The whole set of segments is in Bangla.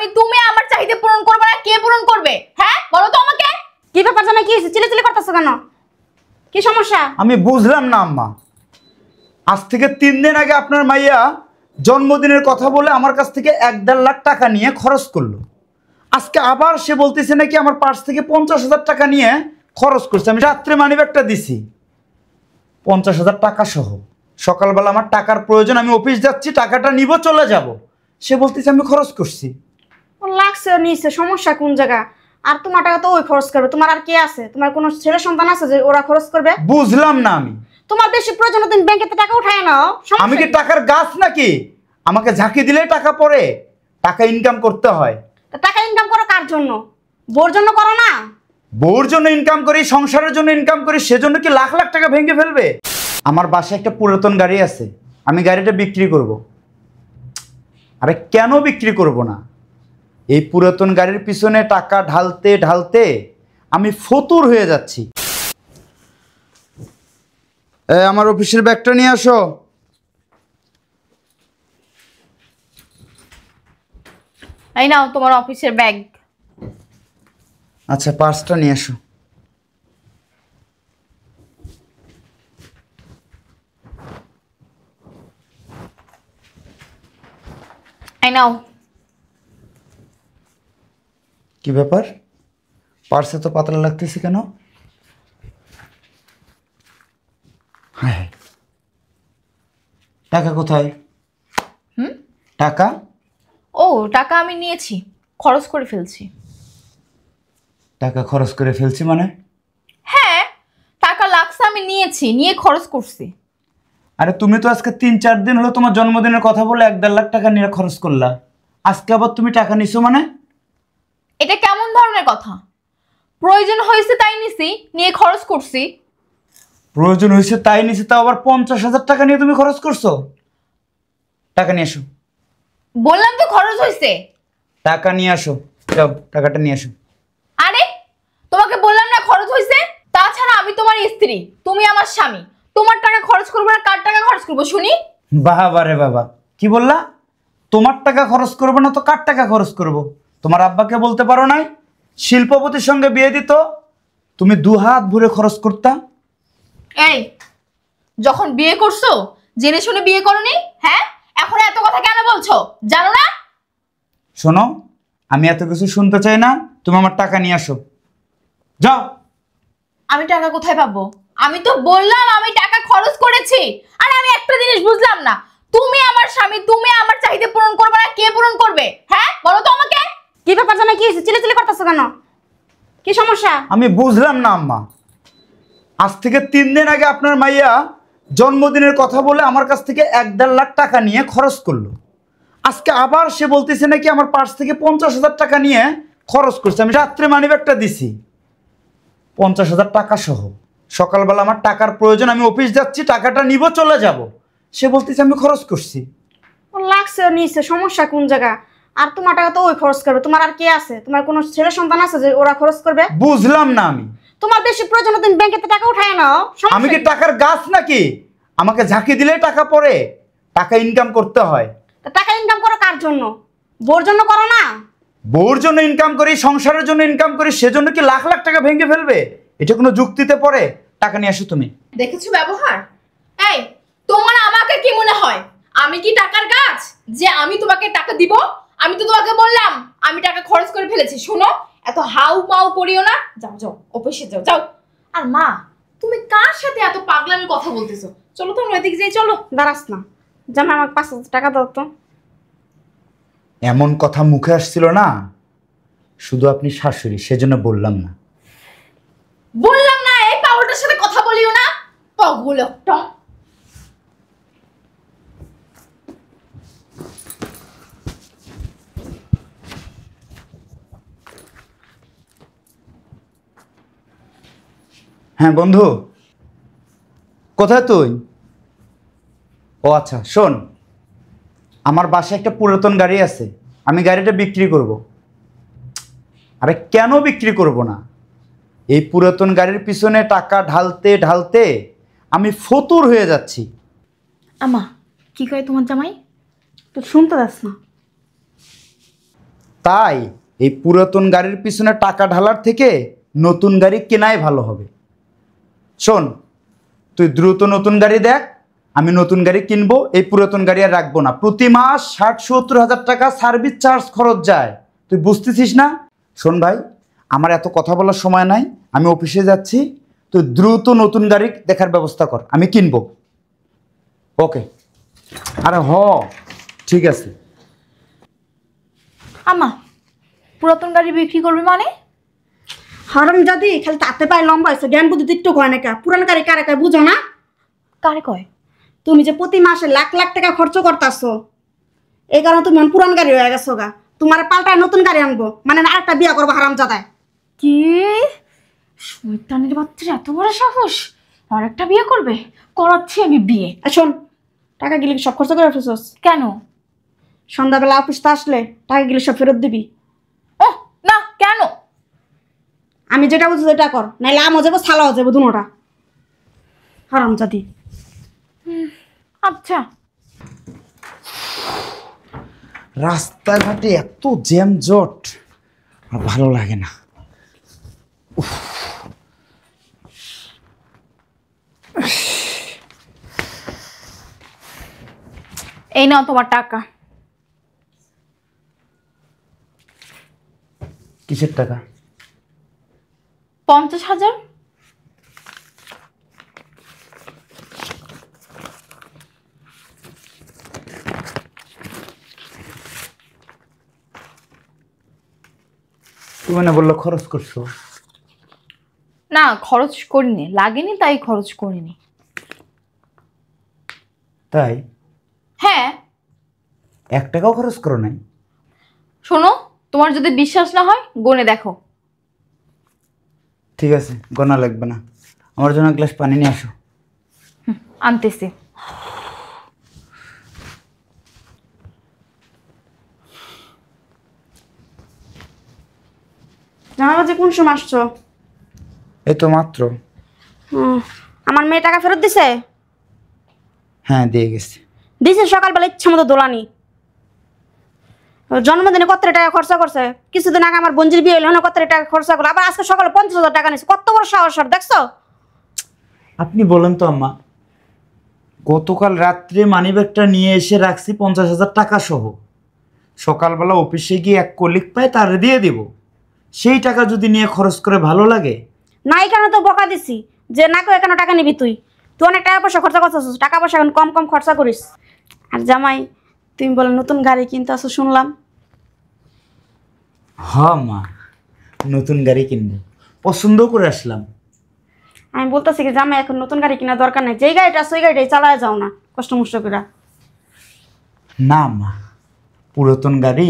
স্বামী, তুমি আমার চাহিদা পূরণ করবে না, কে পূরণ করবে? হ্যাঁ বলো তো আমাকে। কি ব্যাপার জামাই, কি হয়েছে? চিল্লাচিল্লি করতেছো কেন? কি সমস্যা? আমি বুঝলাম না আম্মা। আজ থেকে 3 দিন আগে আপনার মাইয়া জন্মদিনের কথা বলে আমার কাছ থেকে 1.5 লাখ টাকা নিয়ে খরচ করলো। আজকে আবার সে বলতেছে নাকি আমার পার্স থেকে 50,000 টাকা নিয়ে খরচ করছে। আমি রাত্রে মানিব্যাগটা দিছি 50,000 টাকা সহ। সকালবেলা আমার টাকার প্রয়োজন, আমি অফিস যাচ্ছি, টাকাটা নিব, চলে যাব। সে বলতেছে আমি খরচ করছি। ও লাগছে নিছে, সমস্যা কোন জায়গা? আর তোমার টাকা তো ওই খরচ করবে, তোমার আর কে আছে? তোমার কোনো ছেলে সন্তান আছে যে ওরা খরচ করবে? বুঝলাম না আমি। তোমার বেশি প্রয়োজন তুমি ব্যাংকে টাকা উঠায় নাও। আমি কি টাকার গাছ নাকি? আমাকে ঝাঁকি দিলে টাকা পড়ে? টাকা ইনকাম করতে হয়। টাকা ইনকাম করো কার জন্য? বোর জন্য করো না? বউর জন্য ইনকাম করি, সংসারের জন্য ইনকাম করি, সেজন্য কি লাখ লাখ টাকা ভেঙে ফেলবে? আমার বাসায় একটা পুরাতন গাড়ি আছে, আমি গাড়িটা বিক্রি করব। আরে কেন বিক্রি করব না? এই পুরাতন গাড়ির পিছনে টাকা ঢালতে ঢালতে আমি ফতুর হয়ে যাচ্ছি। আমার অফিসের ব্যাগটা নিয়ে আসো। এই নাও তোমার অফিসের ব্যাগ। আচ্ছা, পার্সটা নিয়ে আসো। এই নাও। কি ব্যাপার, পার্সে তো পাতলা লাগতেছে কেন? হ্যাঁ, টাকা কোথায়? টাকা? ও টাকা আমি নিয়েছি, খরচ করে ফেলছি। টাকা খরচ করে ফেলছি মানে? হ্যাঁ, টাকা লাগছে, আমি নিয়েছি, নিয়ে খরচ করছি। আরে তুমি তো আজকে 3-4 দিন হলো তোমার জন্মদিনের কথা বলে 1.5 লাখ টাকা নিয়ে খরচ করলা। আজকে আবার তুমি টাকা নিছো মানে? এটা কেমন ধরনের কথা? প্রয়োজন হয়েছে তাই নিছি, নিয়ে খরচ করছি। প্রয়োজন হয়েছে তাই নিছি, তাও আবার 50,000 টাকা নিয়ে তুমি খরচ করছো? টাকা নিয়ে আসো। বললাম তো খরচ হয়েছে। টাকা নিয়ে আসো, যাও টাকাটা নিয়ে আসো। আরে তোমাকে বললাম না খরচ হয়েছে। তাছাড়া আমি তোমার স্ত্রী, তুমি আমার স্বামী। তোমার টাকা খরচ করবো না কার টাকা খরচ করবো শুনি? বাবা রে বাবা, কি বললা? তোমার টাকা খরচ করবো না তো কার টাকা খরচ করব? তোমার আব্বাকে বলতে পারো নাই শিল্পপতির সঙ্গে বিয়ে দিত, তুমি 2 হাত ভরে খরচ করতা? এই যখন বিয়ে করছো জেনে শুনে বিয়ে করনি? হ্যাঁ, এখন এত কথা কেন বলছো? জানো না? শোনো, আমি এত কিছু শুনতে চাই না, তুমি আমার টাকা নিয়ে আসো, যাও। আমি টাকা কোথায় পাবো? আমি তো বললাম আমি টাকা খরচ করেছি। আর আমি একটা জিনিস বুঝলাম না, তুমি আমার স্বামী, তুমি আমার চাহিদা পূরণ করবে না, কে পূরণ করবে? হ্যাঁ বলো তো আমাকে। কি ব্যাপার জামাই, কি হয়েছে? চিল্লাচিল্লি করতেছো কেন? কি সমস্যা? আমি বুঝলাম না আম্মা। আজ থেকে 3 দিন আগে আপনার মাইয়া জন্মদিনের কথা বলে আমার কাছ থেকে 1.5 লাখ টাকা নিয়ে খরচ করলো। আজকে আবার সে বলতেছে নাকি আমার পার্স থেকে 50,000 টাকা নিয়ে খরচ করছে। আমি রাত্রে মানিব্যাগটা দিছি 50,000 টাকা সহ। সকালবেলা আমার টাকার প্রয়োজন, আমি অফিস যাচ্ছি, টাকাটা নিব, চলে যাব। সে বলতেছে আমি খরচ করছি। ও লাগছে নিছে, সমস্যা কোন জায়গা? আর তোমার টাকা তো ওই খরচ করবে, তোমার আর কে আছে? তোমার কোনো ছেলে সন্তান আছে যে ওরা খরচ করবে? বুঝলাম না আমি। তোমার বেশি প্রয়োজন তুমি ব্যাংকে টাকা উঠায় নাও। আমি কি টাকার গাছ নাকি? আমাকে ঝাঁকি দিলে টাকা পড়ে? টাকা ইনকাম করতে হয়। টাকা ইনকাম করো কার জন্য? বোর জন্য করো না? বউর জন্য ইনকাম করি, সংসারের জন্য ইনকাম করি, সেজন্য কি লাখ লাখ টাকা ভেঙে ফেলবে? এটা কোনো যুক্তিতে পড়ে? টাকা নিয়ে আসো তুমি। দেখেছো ব্যবহার? এই তোমার আমাকে কি মনে হয় আমি কি টাকার গাছ যে আমি তোমাকে টাকা দিব? আমি তো তোমাকে বললাম আমি টাকা খরচ করে ফেলেছি। শোনো, এত হাউ মাউ করিও না, যাও যাও অফিসে যাও যাও। আর মা, তুমি কার সাথে এত পাগলামি কথা বলতেছো? চলো তো নৈতিক যাই, চলো। দাঁড়াস না, জামাই আমাকে 5,000 টাকা দাও তো। এমন কথা মুখে আসছিল না, শুধু আপনি শাশুড়ি সেজন্য বললাম না। বললাম না এই পাউডারের সাথে কথা বলিও না, পাগল একটা। হ্যাঁ বন্ধু, কোথায় তুই? ও আচ্ছা, শোন, আমার বাসায় একটা পুরাতন গাড়ি আছে, আমি গাড়িটা বিক্রি করব। আরে কেন বিক্রি করব না? এই পুরাতন গাড়ির পিছনে টাকা ঢালতে ঢালতে আমি ফতুর হয়ে যাচ্ছি। আমা কি কয় তোমার জামাই? তো শুনতে দাস না? তাই এই পুরাতন গাড়ির পিছনে টাকা ঢালার থেকে নতুন গাড়ি কেনাই ভালো হবে। শোন, তুই দ্রুত নতুন গাড়ি দেখ, আমি নতুন গাড়ি কিনবো, এই পুরাতন গাড়ি আর রাখবো না। প্রতি মাস 60-70 হাজার টাকা সার্ভিস চার্জ খরচ যায়, তুই বুঝতেছিস না? শোন ভাই, আমার এত কথা বলার সময় নাই, আমি অফিসে যাচ্ছি, তুই দ্রুত নতুন গাড়ি দেখার ব্যবস্থা কর, আমি কিনবো। ওকে। আরে ঠিক আছে। আম্মা, পুরাতন গাড়ি বিক্রি করবে মানে? হারাম যদি খালি তাতে পায় লম্বা হয়েছে, জ্ঞান বুদ্ধি একটু কয় না কা, পুরান গাড়ি কারে কয় বুঝো না? কারে কয়? তুমি যে প্রতি মাসে লাখ লাখ টাকা খরচ করতেছো, এই কারণে তুমি পুরান গাড়ি হয়ে গেছো গা। তোমার পাল্টায় নতুন গাড়ি আনবো মানে না আরেকটা বিয়ে করবো হারাম জাদায়। কি শয়তানের বাচ্চার এত বড় সাহস, আর একটা বিয়ে করবে? করাচ্ছি আমি বিয়ে। শোন, টাকা গেলে সব খরচ করে ফেলছস কেন? সন্ধ্যাবেলা অফিসতে আসলে টাকা গেলে সব ফেরত দিবি। ও না, কেন? আমি যেটা বলছি সেটা কর, নাইলে আমও যাবো ছালাও যাবো দুনোটা হারাম জাদি। আচ্ছা। রাস্তাঘাটে এত জ্যামজট আর ভালো লাগে না। এই নাও তোমার টাকা। কিসের টাকা? 50,000। তুমি না বললো খরচ করছো? না, খরচ করিনি, লাগেনি তাই খরচ করিনি। তাই? হ্যাঁ। 1 টাকাও খরচ করো নাই? শোনো, তোমার যদি বিশ্বাস না হয় গুনে দেখো। ঠিক আছে, গোনা লাগবে না। আমার জন্য এক গ্লাস পানি নিয়ে আসো। আনতেছি। জানাবাজি কোন সময় আসছো? এই তো মাত্র। আমার মেয়ে টাকা ফেরত দিছে? হ্যাঁ, দিয়ে গেছে। দিছে সকালবেলা ইচ্ছা মতো দোলানি। জন্মদিনে কত টাকা খরচা করছে, কিছুদিন আগে আমার বোনজির বিয়ে হইলো কত টাকা খরচা করলো, আবার আজকে সকালে 50,000 টাকা নিছে। কত বড় সাহস দেখছো? আপনি বলেন তো আম্মা, গতকাল রাত্রে মানিব্যাগটা নিয়ে এসে রাখছি 50,000 টাকা সহ। সকালবেলা অফিসে গিয়ে এক কলিগ পাই, তার দিয়ে দিব। সেই টাকা যদি নিয়ে খরচ করে ভালো লাগে? না, এই কারণে তো বকা দিছি যে না কেউ কেন টাকা নিবি, তুই অনেক টাকা পয়সা খরচা করছিস, টাকা পয়সা এখন কম কম খরচা করিস। আর জামাই, তুমি বলে নতুন গাড়ি কিনতে আসো শুনলাম। হ্যাঁ মা, নতুন গাড়ি কিনবো, পছন্দ করে আসলাম। আমি বলতেছি কি জামাই, এখন নতুন গাড়ি কেনার দরকার নেই, যেই গাড়িটা আছে ওই গাড়িটাই চালায় যাও না কষ্ট মষ্ট করে। না মা, পুরাতন গাড়ি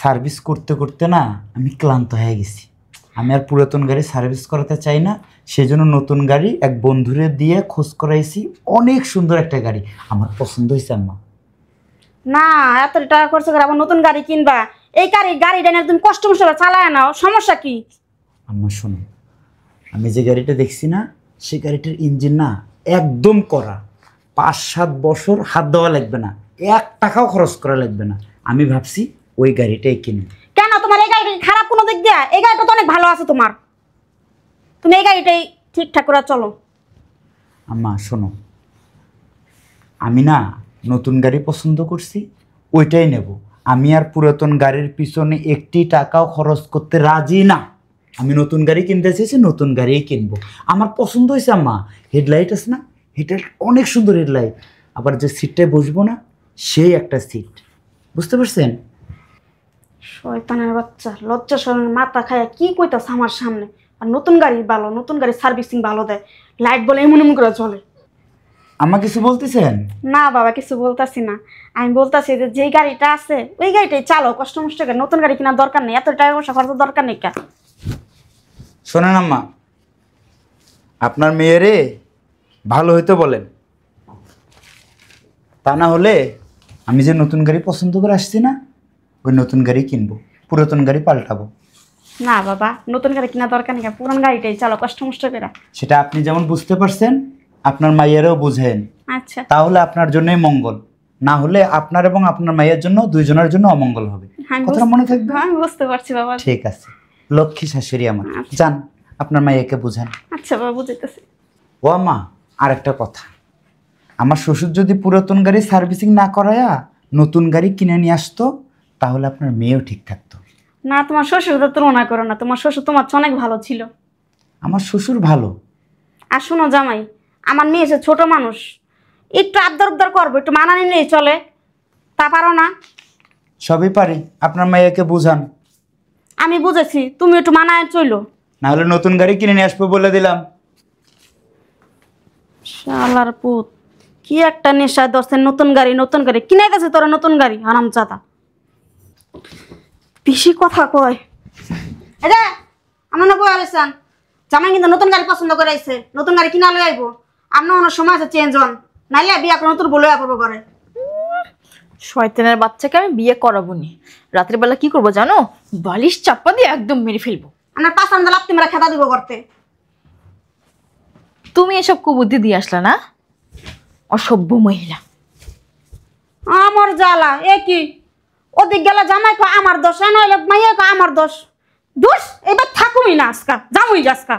সার্ভিস করতে করতে না আমি ক্লান্ত হয়ে গেছি। আমি আর পুরাতন গাড়ি সার্ভিস করাতে চাই না, সেজন্য নতুন গাড়ি এক বন্ধুরে দিয়ে খোঁজ করাইছি। অনেক সুন্দর একটা গাড়ি আমার পছন্দ হয়েছে আম্মা। না, এত টাকা খরচ করে আবার নতুন গাড়ি কিনবা? এই গাড়িটা নিয়ে তুমি কষ্ট মষ্ট করে চালায় নাও, সমস্যা কি? আম্মা শোনো, আমি যে গাড়িটা দেখছি না, সেই গাড়িটার ইঞ্জিন না একদম করা। 5-7 বছর হাত দেওয়া লাগবে না, 1 টাকাও খরচ করা লাগবে না। আমি ভাবছি ওই গাড়িটাই কিনবো। কেন, তোমার এই গাড়ি খারাপ কোনো দিক দিয়া? এই গাড়িটা তো অনেক ভালো আছে তোমার, তুমি এই গাড়িটাই ঠিকঠাক করে চলো। আম্মা শোনো, আমি না নতুন গাড়ি পছন্দ করছি, ওইটাই নেব। আমি আর পুরাতন গাড়ির পিছনে 1 টাকাও খরচ করতে রাজি না। আমি নতুন গাড়ি কিনতে চেয়েছি, নতুন গাড়িই কিনবো। আমার পছন্দ হয়েছে আম্মা, হেডলাইট আছে না, হেডলাইট অনেক সুন্দর হেডলাইট। আবার যে সিটটায় বসবো না, সেই একটা সিট, বুঝতে পারছেন? শয়তানের বাচ্চা, লজ্জা শরমের মাথা খায় কি কইতাছ আমার সামনে? আর নতুন গাড়ি ভালো, নতুন গাড়ি সার্ভিসিং ভালো দেয়, লাইট বলে এমন এমন করে চলে। আমা কিছু বলতেছেন? না বাবা, কিছু বলতাছি না, আমি বলতাছি যে যেই গাড়িটা আছে ওই গাড়িটাই চালো, কষ্ট মষ্ট করে। নতুন গাড়ি কেনার দরকার নেই, এত টাকা পয়সা খরচের দরকার নেই। কা শোনেন আম্মা, আপনার মেয়েরে ভালো হইতে বলেন, তা না হলে আমি যে নতুন গাড়ি পছন্দ করে আসছি না, ওই নতুন গাড়ি কিনবো, পুরাতন গাড়ি পাল্টাবো। না বাবা, নতুন গাড়ি কেনার দরকার নেই, পুরান গাড়িটাই চালো কষ্ট মষ্ট করে। সেটা আপনি যেমন বুঝতে পারছেন, আপনার মাইয়ারেও বুঝেন, আচ্ছা, তাহলে আপনার জন্যই মঙ্গল। না হলে আপনার এবং আপনার মায়ের জন্য দুইজনের জন্য অমঙ্গল হবে। কথাটা মনে থাকবে? আমি বুঝতে পারছি বাবা। ঠিক আছে, লক্ষ্মী শাশুড়ি আমার। যান আপনার মাইয়াকে বুঝান। আচ্ছা বাবা, বুঝাইতেছি। ও মা, আর একটা কথা, আমার শ্বশুর যদি পুরাতন গাড়ি সার্ভিসিং না করায়া নতুন গাড়ি কিনে নিয়ে আসতো তাহলে আপনার মেয়েও ঠিক থাকতো। না, তোমার শ্বশুর তো তুলনা করো না, তোমার শ্বশুর তোমার চেয়ে অনেক ভালো ছিল। আমার শ্বশুর ভালো। আর শোনো জামাই, আমার মেয়ে এসে ছোট মানুষ, একটু আবদার উবদার করবো, একটু মানানি নিয়ে চলে, তা পারো না? সবই পারি, আপনার মাইয়াকে বুঝান। আমি বুঝেছি, তুমি একটু মানায় চলো। না হলে নতুন গাড়ি কিনে নিয়ে আসবো বলে দিলাম। শালার পুত, কি একটা নেশায় দশে নতুন গাড়ি কিনে গেছে তোরা, নতুন গাড়ি আরাম চাতা, বেশি কথা কয়। এটা আমার না বই আলেসান, জামাই কিন্তু নতুন গাড়ি পছন্দ করে আইছে, নতুন গাড়ি কিনা লই আইবো। আপনার অনেক সময় আছে চেঞ্জ হন, নাইলে বিয়া করে নতুন বলে পড়বো করে। শয়তানের বাচ্চাকে আমি বিয়ে করাবো নি। রাতের বেলা কি করবো জানো? বালিশ চাপা দিয়ে একদম মেরে ফেলবো। আপনার পাঁচ আন্দা লাপ্তি মেরা খেতা দিব করতে। তুমি এসব কুবুদ্ধি দিয়ে আসলা না, অসভ্য মহিলা। আমার জ্বালা এ কি, ওদিক গেলে জামাই কো আমার দোষ, নইলে মাইয়া কো আমার দোষ। দোষ এবার থাকুমি না, আজকা যামুই আজকা।